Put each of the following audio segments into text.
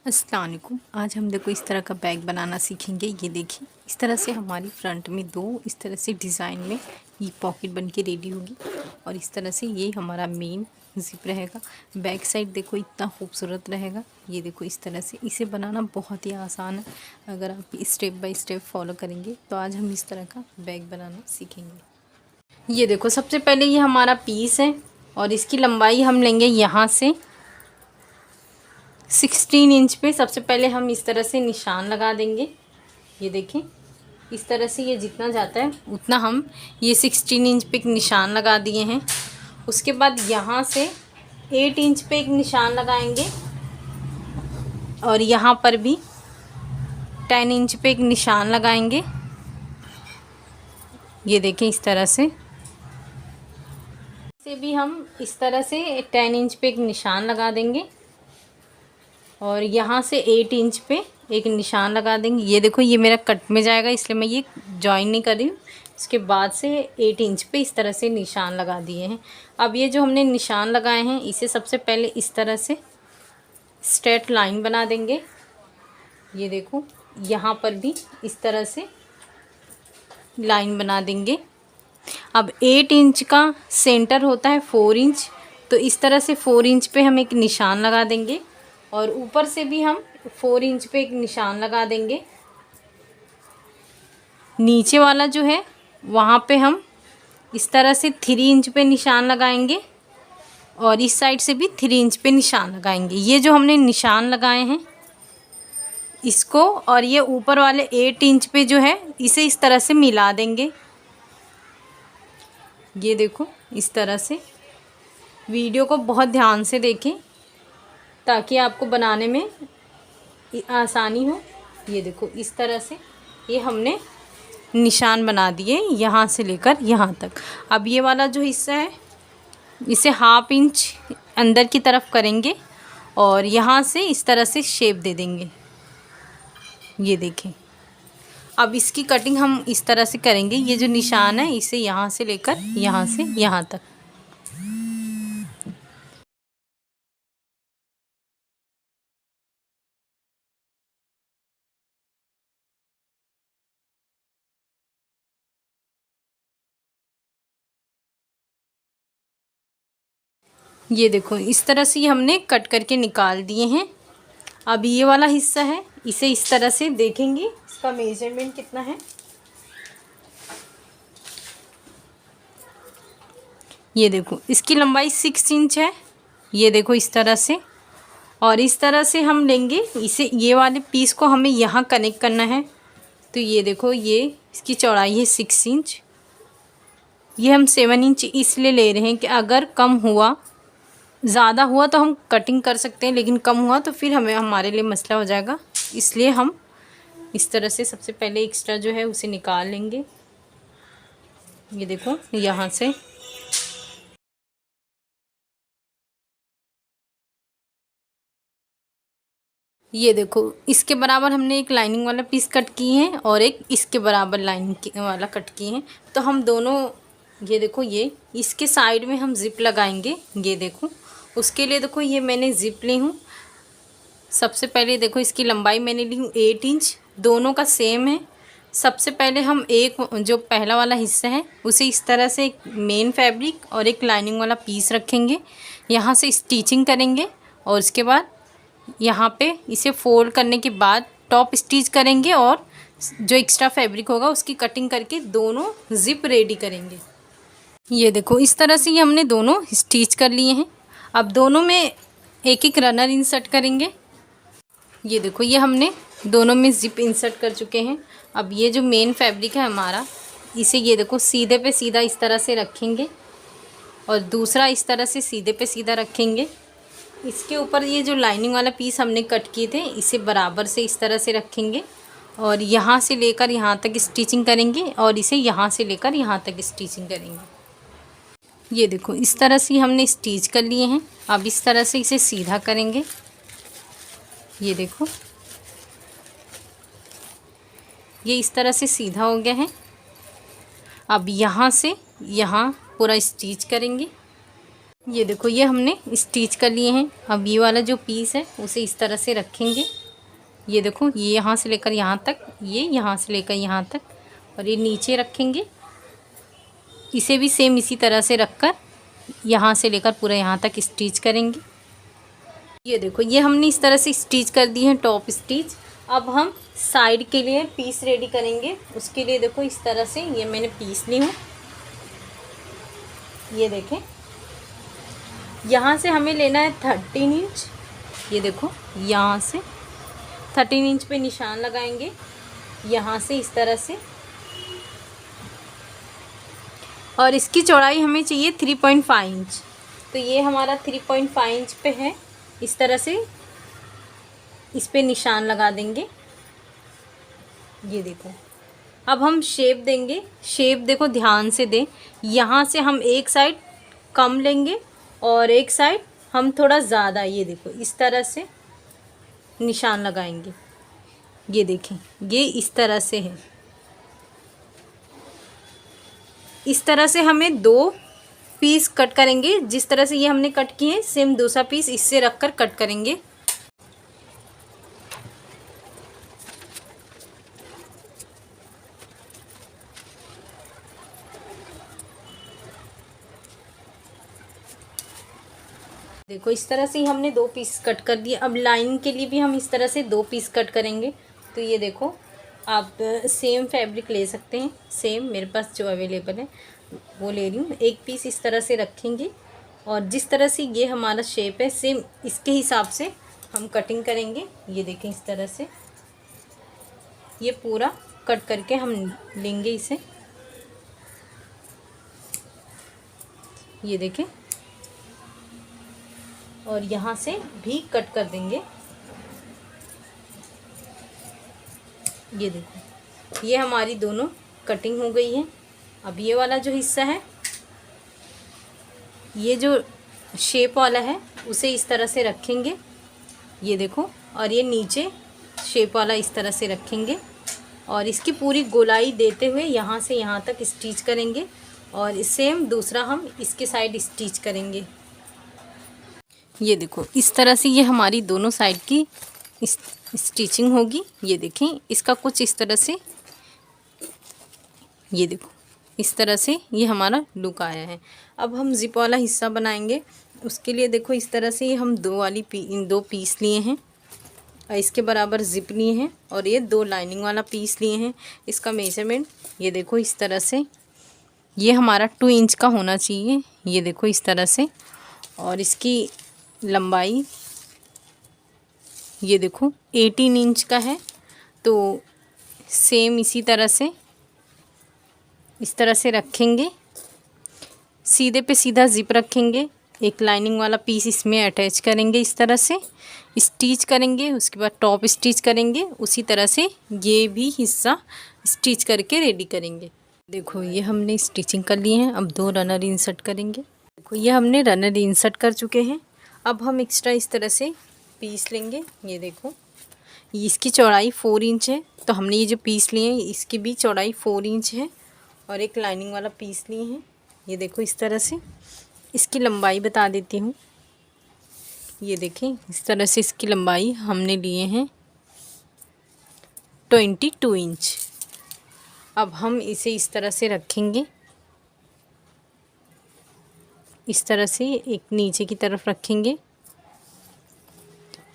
अस्सलाम वालेकुम। आज हम देखो इस तरह का बैग बनाना सीखेंगे। ये देखिए, इस तरह से हमारी फ्रंट में दो इस तरह से डिज़ाइन में ये पॉकेट बन के रेडी होगी और इस तरह से ये हमारा मेन जिप रहेगा। बैक साइड देखो इतना खूबसूरत रहेगा। ये देखो इस तरह से इसे बनाना बहुत ही आसान है। अगर आप स्टेप बाय स्टेप फॉलो करेंगे तो आज हम इस तरह का बैग बनाना सीखेंगे। ये देखो, सबसे पहले ये हमारा पीस है और इसकी लंबाई हम लेंगे यहाँ से 16 इंच पे। सबसे पहले हम इस तरह से निशान लगा देंगे। ये देखें, इस तरह से ये जितना जाता है उतना हम ये 16 इंच पे एक निशान लगा दिए हैं। उसके बाद यहाँ से 8 इंच पे एक निशान लगाएंगे और यहाँ पर भी 10 इंच पे एक निशान लगाएंगे। ये देखें, इस तरह से भी हम इस तरह से 10 इंच पे एक निशान लगा देंगे और यहाँ से 8 इंच पे एक निशान लगा देंगे। ये देखो, ये मेरा कट में जाएगा इसलिए मैं ये जॉइन नहीं कर रही हूँ। इसके बाद से 8 इंच पे इस तरह से निशान लगा दिए हैं। अब ये जो हमने निशान लगाए हैं इसे सबसे पहले इस तरह से स्ट्रेट लाइन बना देंगे। ये देखो, यहाँ पर भी इस तरह से लाइन बना देंगे। अब 8 इंच का सेंटर होता है 4 इंच, तो इस तरह से 4 इंच पे हम एक निशान लगा देंगे और ऊपर से भी हम 4 इंच पे एक निशान लगा देंगे। नीचे वाला जो है वहाँ पे हम इस तरह से 3 इंच पे निशान लगाएंगे और इस साइड से भी 3 इंच पे निशान लगाएंगे। ये जो हमने निशान लगाए हैं इसको और ये ऊपर वाले 8 इंच पे जो है इसे इस तरह से मिला देंगे। ये देखो, इस तरह से वीडियो को बहुत ध्यान से देखें ताकि आपको बनाने में आसानी हो। ये देखो, इस तरह से ये हमने निशान बना दिए यहाँ से लेकर यहाँ तक। अब ये वाला जो हिस्सा है इसे 1/2 इंच अंदर की तरफ करेंगे और यहाँ से इस तरह से शेप दे देंगे। ये देखें, अब इसकी कटिंग हम इस तरह से करेंगे। ये जो निशान है इसे यहाँ से लेकर यहाँ से यहाँ तक। ये देखो, इस तरह से हमने कट करके निकाल दिए हैं। अब ये वाला हिस्सा है इसे इस तरह से देखेंगे इसका मेजरमेंट कितना है। ये देखो, इसकी लंबाई 6 इंच है। ये देखो, इस तरह से और इस तरह से हम लेंगे इसे। ये वाले पीस को हमें यहाँ कनेक्ट करना है। तो ये देखो, ये इसकी चौड़ाई है 6 इंच। ये हम 7 इंच इसलिए ले रहे हैं कि अगर कम हुआ, ज़्यादा हुआ तो हम कटिंग कर सकते हैं, लेकिन कम हुआ तो फिर हमारे लिए मसला हो जाएगा। इसलिए हम इस तरह से सबसे पहले एक्स्ट्रा जो है उसे निकाल लेंगे। ये देखो, यहाँ से ये देखो, इसके बराबर हमने एक लाइनिंग वाला पीस कट किए हैं और एक इसके बराबर लाइनिंग वाला कट किए हैं। तो हम दोनों, ये देखो, ये इसके साइड में हम ज़िप लगाएंगे। ये देखो, उसके लिए देखो ये मैंने ज़िप ली हूँ। सबसे पहले देखो, इसकी लंबाई मैंने ली हूँ 8 इंच। दोनों का सेम है। सबसे पहले हम एक जो पहला वाला हिस्सा है उसे इस तरह से एक मेन फैब्रिक और एक लाइनिंग वाला पीस रखेंगे। यहाँ से स्टिचिंग करेंगे और उसके बाद यहाँ पे इसे फोल्ड करने के बाद टॉप स्टिच करेंगे और जो एक्स्ट्रा फैब्रिक होगा उसकी कटिंग करके दोनों ज़िप रेडी करेंगे। ये देखो, इस तरह से ये हमने दोनों स्टिच कर लिए हैं। अब दोनों में एक एक रनर इंसर्ट करेंगे। ये देखो, ये हमने दोनों में ज़िप इंसर्ट कर चुके हैं। अब ये जो मेन फैब्रिक है हमारा, इसे ये देखो सीधे पे सीधा इस तरह से रखेंगे और दूसरा इस तरह से सीधे पे सीधा रखेंगे। इसके ऊपर ये जो लाइनिंग वाला पीस हमने कट किए थे इसे बराबर से इस तरह से रखेंगे और यहाँ से लेकर यहाँ तक स्टिचिंग करेंगे और इसे यहाँ से लेकर यहाँ तक स्टिचिंग करेंगे। ये देखो, इस तरह से हमने स्टिच कर लिए हैं। अब इस तरह से इसे सीधा करेंगे। ये देखो, ये इस तरह से सीधा हो गया है। अब यहाँ से यहाँ पूरा स्टिच करेंगे। ये देखो ये हमने स्टिच कर लिए हैं। अब ये वाला जो पीस है उसे इस तरह से रखेंगे। ये देखो ये यहाँ से लेकर यहाँ तक, ये यहाँ से लेकर यहाँ तक, और ये नीचे रखेंगे। इसे भी सेम इसी तरह से रखकर यहाँ से लेकर पूरा यहाँ तक स्टिच करेंगे। ये देखो ये हमने इस तरह से स्टिच कर दी है टॉप स्टिच। अब हम साइड के लिए पीस रेडी करेंगे। उसके लिए देखो इस तरह से ये मैंने पीस ली हूँ। ये देखें, यहाँ से हमें लेना है 13 इंच। ये देखो यहाँ से 13 इंच पे निशान लगाएंगे, यहाँ से इस तरह से। और इसकी चौड़ाई हमें चाहिए 3.5 इंच। तो ये हमारा 3.5 इंच पे है। इस तरह से इस पे निशान लगा देंगे। ये देखो अब हम शेप देंगे। शेप देखो ध्यान से दें। यहाँ से हम एक साइड कम लेंगे और एक साइड हम थोड़ा ज़्यादा, ये देखो इस तरह से निशान लगाएंगे। ये देखें ये इस तरह से है। इस तरह से हमें 2 पीस कट करेंगे। जिस तरह से ये हमने कट किए हैं सेम दूसरा पीस इससे रखकर कट करेंगे। देखो इस तरह से ही हमने 2 पीस कट कर दिए। अब लाइनिंग के लिए भी हम इस तरह से 2 पीस कट करेंगे। तो ये देखो आप सेम फैब्रिक ले सकते हैं, सेम मेरे पास जो अवेलेबल है वो ले रही हूँ। एक पीस इस तरह से रखेंगे और जिस तरह से ये हमारा शेप है सेम इसके हिसाब से हम कटिंग करेंगे। ये देखें इस तरह से ये पूरा कट करके हम लेंगे इसे। ये देखें और यहाँ से भी कट कर देंगे। ये देखो ये हमारी दोनों कटिंग हो गई है। अब ये वाला जो हिस्सा है, ये जो शेप वाला है उसे इस तरह से रखेंगे। ये देखो, और ये नीचे शेप वाला इस तरह से रखेंगे और इसकी पूरी गोलाई देते हुए यहाँ से यहाँ तक स्टिच करेंगे और सेम दूसरा हम इसके साइड स्टिच करेंगे। ये देखो इस तरह से ये हमारी दोनों साइड की स्टिचिंग होगी। ये देखें इसका कुछ इस तरह से, ये देखो इस तरह से ये हमारा लुक आया है। अब हम जिप वाला हिस्सा बनाएंगे। उसके लिए देखो इस तरह से हम 2 पीस लिए हैं और इसके बराबर जिप लिए हैं और ये 2 लाइनिंग वाला पीस लिए हैं। इसका मेजरमेंट ये देखो इस तरह से, ये हमारा 2 इंच का होना चाहिए। ये देखो इस तरह से, और इसकी लंबाई ये देखो 18 इंच का है। तो सेम इसी तरह से इस तरह से रखेंगे। सीधे पे सीधा जिप रखेंगे, एक लाइनिंग वाला पीस इसमें अटैच करेंगे, इस तरह से स्टिच करेंगे। उसके बाद टॉप स्टिच करेंगे। उसी तरह से ये भी हिस्सा स्टिच करके रेडी करेंगे। देखो ये हमने स्टिचिंग कर लिए हैं। अब 2 रनर इंसर्ट करेंगे। देखो ये हमने रनर इंसर्ट कर चुके हैं। अब हम एक्स्ट्रा इस तरह से पीस लेंगे। ये देखो इसकी चौड़ाई 4 इंच है। तो हमने ये जो पीस लिए हैं इसकी भी चौड़ाई 4 इंच है और एक लाइनिंग वाला पीस लिए हैं। ये देखो इस तरह से, इसकी लंबाई बता देती हूँ। ये देखें इस तरह से इसकी लंबाई हमने लिए हैं 22 इंच। अब हम इसे इस तरह से रखेंगे, इस तरह से एक नीचे की तरफ रखेंगे।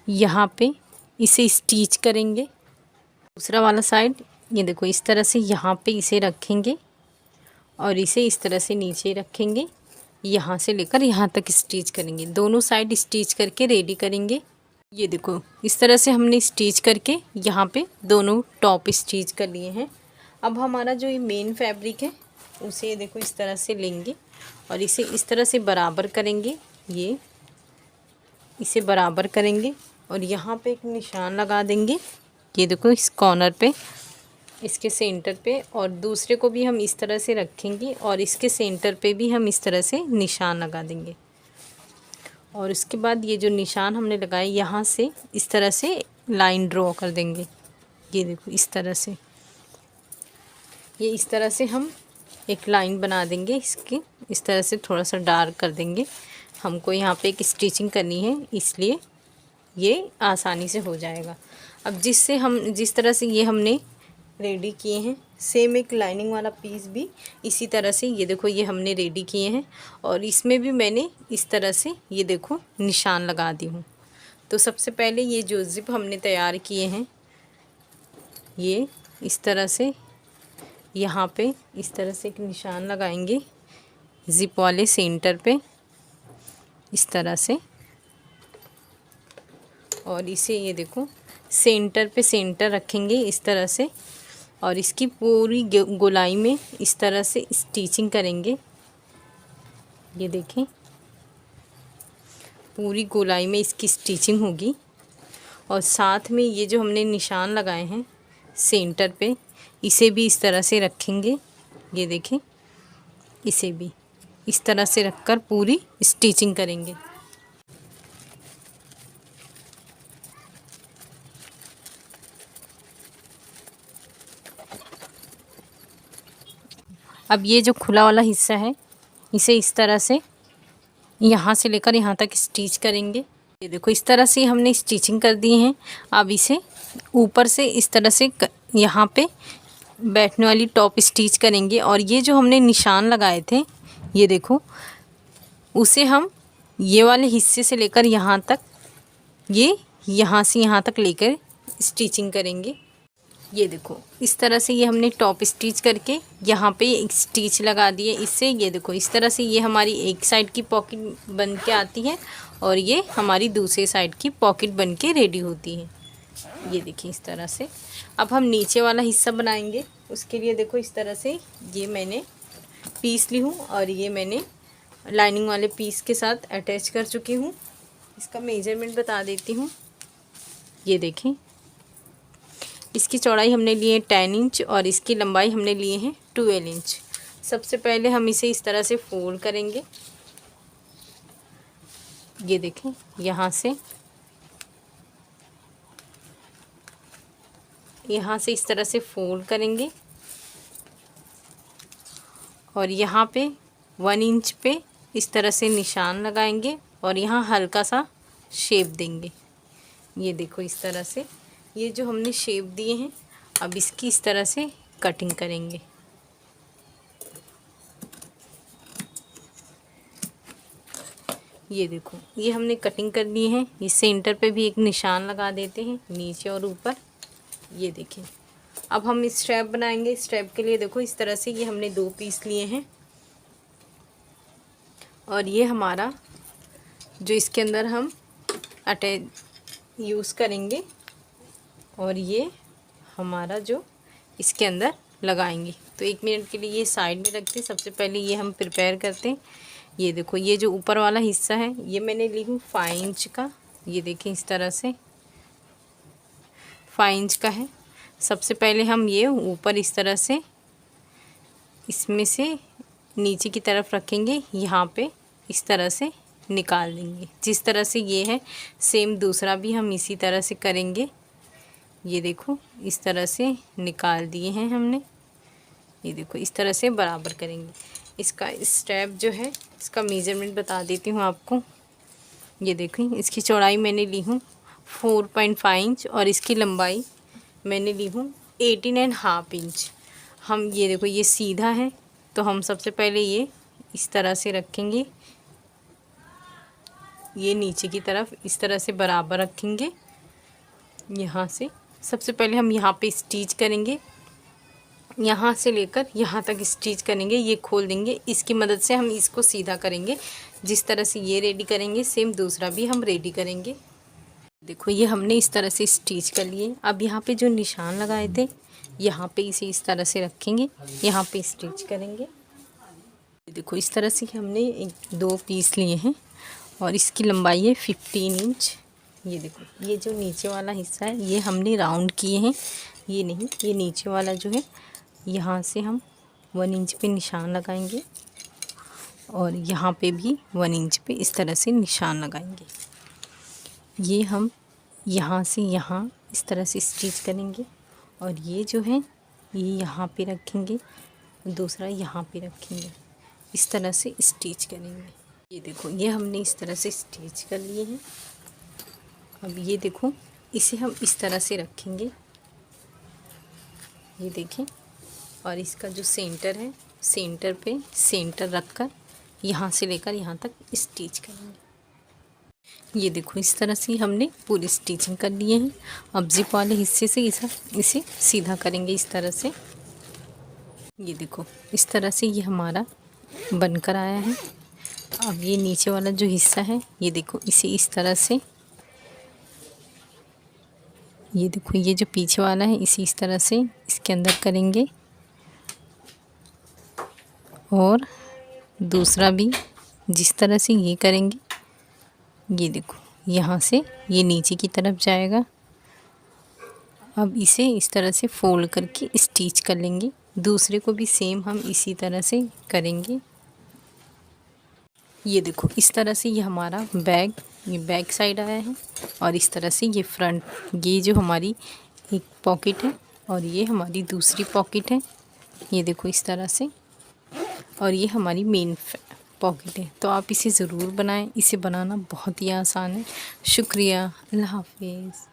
यहाँ पे इसे स्टिच करेंगे। दूसरा वाला साइड ये देखो इस तरह से यहाँ पे इसे रखेंगे और इसे इस तरह से नीचे रखेंगे। यहाँ से लेकर यहाँ तक स्टिच करेंगे। दोनों साइड स्टिच करके रेडी करेंगे। ये देखो इस तरह से हमने स्टिच करके यहाँ पे दोनों टॉप स्टिच कर लिए हैं। अब हमारा जो ये मेन फैब्रिक है उसे देखो इस तरह से लेंगे और इसे इस तरह से बराबर करेंगे। ये इसे बराबर करेंगे और यहाँ पे एक निशान लगा देंगे। ये देखो इस कॉर्नर पे, इसके सेंटर पे, और दूसरे को भी हम इस तरह से रखेंगे और इसके सेंटर पे भी हम इस तरह से निशान लगा देंगे। और उसके बाद ये जो निशान हमने लगाए यहाँ से इस तरह से लाइन ड्रॉ कर देंगे। ये देखो इस तरह से, ये इस तरह से हम एक लाइन बना देंगे। इसकी इस तरह से थोड़ा सा डार्क कर देंगे। हमको यहाँ पे एक स्टिचिंग करनी है, इसलिए ये आसानी से हो जाएगा। अब जिस तरह से ये हमने रेडी किए हैं, सेम एक लाइनिंग वाला पीस भी इसी तरह से ये देखो ये हमने रेडी किए हैं, और इसमें भी मैंने इस तरह से ये देखो निशान लगा दी हूँ। तो सबसे पहले ये जो ज़िप हमने तैयार किए हैं, ये इस तरह से यहाँ पे इस तरह से एक निशान लगाएंगे ज़िप वाले सेंटर पे इस तरह से, और इसे ये देखो सेंटर पे सेंटर रखेंगे इस तरह से, और इसकी पूरी गोलाई में इस तरह से स्टिचिंग करेंगे। ये देखें पूरी गोलाई में इसकी स्टिचिंग होगी, और साथ में ये जो हमने निशान लगाए हैं सेंटर पे, इसे भी इस तरह से रखेंगे। ये देखें इसे भी इस तरह से रखकर पूरी स्टिचिंग करेंगे। अब ये जो खुला वाला हिस्सा है, इसे इस तरह से यहाँ से लेकर यहाँ तक स्टिच करेंगे। ये देखो इस तरह से हमने स्टिचिंग कर दी है। अब इसे ऊपर से इस तरह से यहाँ पे बैठने वाली टॉप स्टिच करेंगे, और ये जो हमने निशान लगाए थे ये देखो, उसे हम ये वाले हिस्से से लेकर यहाँ तक, ये यहाँ से यहाँ तक लेकर स्टिचिंग करेंगे। ये देखो इस तरह से ये हमने टॉप स्टिच करके यहाँ पे एक स्टिच लगा दिए। इससे ये देखो इस तरह से ये हमारी एक साइड की पॉकेट बन के आती है, और ये हमारी दूसरे साइड की पॉकेट बन के रेडी होती है। ये देखिए इस तरह से। अब हम नीचे वाला हिस्सा बनाएंगे। उसके लिए देखो इस तरह से ये मैंने पीस ली हूँ, और ये मैंने लाइनिंग वाले पीस के साथ अटैच कर चुकी हूँ। इसका मेजरमेंट बता देती हूँ। ये देखें इसकी चौड़ाई हमने ली है 10 इंच, और इसकी लंबाई हमने लिए हैं 12 इंच। सबसे पहले हम इसे इस तरह से फोल्ड करेंगे। ये देखें यहाँ से इस तरह से फोल्ड करेंगे, और यहाँ पे 1 इंच पे इस तरह से निशान लगाएंगे, और यहाँ हल्का सा शेप देंगे। ये देखो इस तरह से ये जो हमने शेप दिए हैं, अब इसकी इस तरह से कटिंग करेंगे। ये देखो ये हमने कटिंग कर ली है। ये सेंटर पे भी एक निशान लगा देते हैं नीचे और ऊपर। ये देखिए अब हम स्ट्रैप बनाएंगे। स्ट्रैप के लिए देखो इस तरह से ये हमने 2 पीस लिए हैं, और ये हमारा जो इसके अंदर हम अटैच यूज़ करेंगे, और ये हमारा जो इसके अंदर लगाएंगे। तो 1 मिनट के लिए ये साइड में रखते हैं। सबसे पहले ये हम प्रिपेयर करते हैं। ये देखो ये जो ऊपर वाला हिस्सा है ये मैंने ली हूँ 5 इंच का। ये देखें इस तरह से 5 इंच का है। सबसे पहले हम ये ऊपर इस तरह से इसमें से नीचे की तरफ रखेंगे, यहाँ पे इस तरह से निकाल देंगे। जिस तरह से ये है सेम दूसरा भी हम इसी तरह से करेंगे। ये देखो इस तरह से निकाल दिए हैं हमने। ये देखो इस तरह से बराबर करेंगे। इसका स्टेप जो है इसका मेजरमेंट बता देती हूँ आपको। ये देखो इसकी चौड़ाई मैंने ली हूँ 4.5 इंच, और इसकी लंबाई मैंने ली हूँ 18.5 इंच। हम ये देखो ये सीधा है, तो हम सबसे पहले ये इस तरह से रखेंगे, ये नीचे की तरफ इस तरह से बराबर रखेंगे। यहाँ से सबसे पहले हम यहाँ पे स्टिच करेंगे, यहाँ से लेकर यहाँ तक स्टिच करेंगे। ये खोल देंगे, इसकी मदद से हम इसको सीधा करेंगे। जिस तरह से ये रेडी करेंगे सेम दूसरा भी हम रेडी करेंगे। देखो ये हमने इस तरह से स्टिच कर लिए। अब यहाँ पे जो निशान लगाए थे यहाँ पे इसे इस तरह से रखेंगे, यहाँ पे स्टिच करेंगे। देखो इस तरह से हमने 2 पीस लिए हैं, और इसकी लंबाई है 15 इंच। ये देखो ये जो नीचे वाला हिस्सा है ये हमने राउंड किए हैं, ये नहीं, ये नीचे वाला जो है यहाँ से हम 1 इंच पे निशान लगाएंगे, और यहाँ पे भी 1 इंच पे इस तरह से निशान लगाएंगे। ये हम यहाँ से यहाँ इस तरह से स्टिच करेंगे, और ये जो है ये यहाँ पे रखेंगे, दूसरा यहाँ पे रखेंगे। इस तरह से स्टिच करेंगे। ये देखो ये हमने इस तरह से स्टिच कर लिए हैं। अब ये देखो इसे हम इस तरह से रखेंगे, ये देखें, और इसका जो सेंटर है, सेंटर पे सेंटर रखकर यहाँ से लेकर यहाँ तक स्टिच करेंगे। ये देखो इस तरह से हमने पूरी स्टिचिंग कर लिए हैं। अब जिप वाले हिस्से से इसे सीधा करेंगे इस तरह से। ये देखो इस तरह से ये हमारा बनकर आया है। अब ये नीचे वाला जो हिस्सा है, ये देखो इसे इस तरह से, ये देखो ये जो पीछे वाला है इसे इस तरह से इसके अंदर करेंगे, और दूसरा भी जिस तरह से ये करेंगे। ये देखो यहाँ से ये नीचे की तरफ जाएगा। अब इसे इस तरह से फोल्ड करके स्टिच कर लेंगे। दूसरे को भी सेम हम इसी तरह से करेंगे। ये देखो इस तरह से ये हमारा ये बैक साइड आया है, और इस तरह से ये फ्रंट, ये जो हमारी एक पॉकेट है और ये हमारी दूसरी पॉकेट है। ये देखो इस तरह से, और ये हमारी मेन पॉकेट है। तो आप इसे ज़रूर बनाएं, इसे बनाना बहुत ही आसान है। शुक्रिया, अल्लाह हाफिज़।